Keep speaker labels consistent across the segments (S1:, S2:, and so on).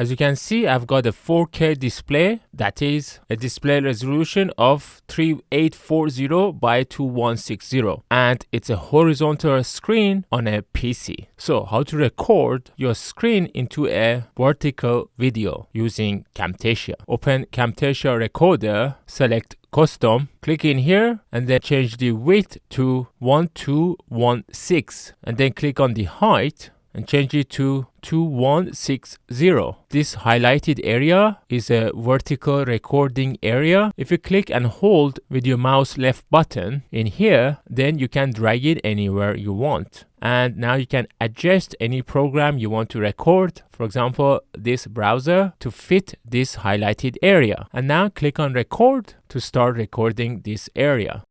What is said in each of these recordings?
S1: As you can see, I've got a 4K display, that is a display resolution of 3840 by 2160, and it's a horizontal screen on a PC. So how to record your screen into a vertical video using Camtasia. Open Camtasia Recorder, select Custom, click in here and then change the width to 1216 and then click on the height and change it to 2160. This highlighted area is a vertical recording area. If you click and hold with your mouse left button in here, then you can drag it anywhere you want. And now you can adjust any program you want to record, for example, this browser, to fit this highlighted area. And now click on record to start recording this area.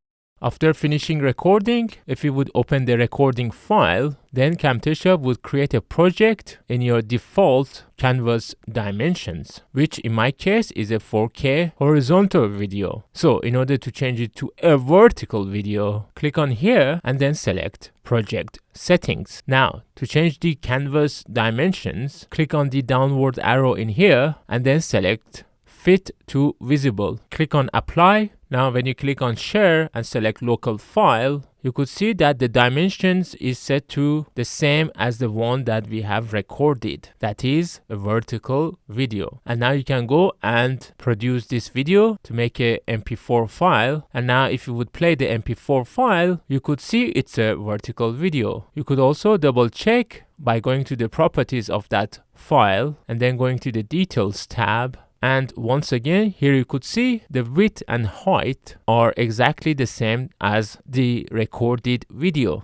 S1: After finishing recording, if you would open the recording file, then Camtasia would create a project in your default canvas dimensions, which in my case is a 4K horizontal video. So in order to change it to a vertical video, click on here and then select project settings. Now to change the canvas dimensions, click on the downward arrow in here and then select fit to visible. Click on apply. Now when you click on share and select local file, you could see that the dimensions is set to the same as the one that we have recorded, that is a vertical video. And now you can go and produce this video to make a MP4 file. And now if you would play the MP4 file, you could see it's a vertical video. You could also double check by going to the properties of that file and then going to the details tab. And once again, here you could see the width and height are exactly the same as the recorded video.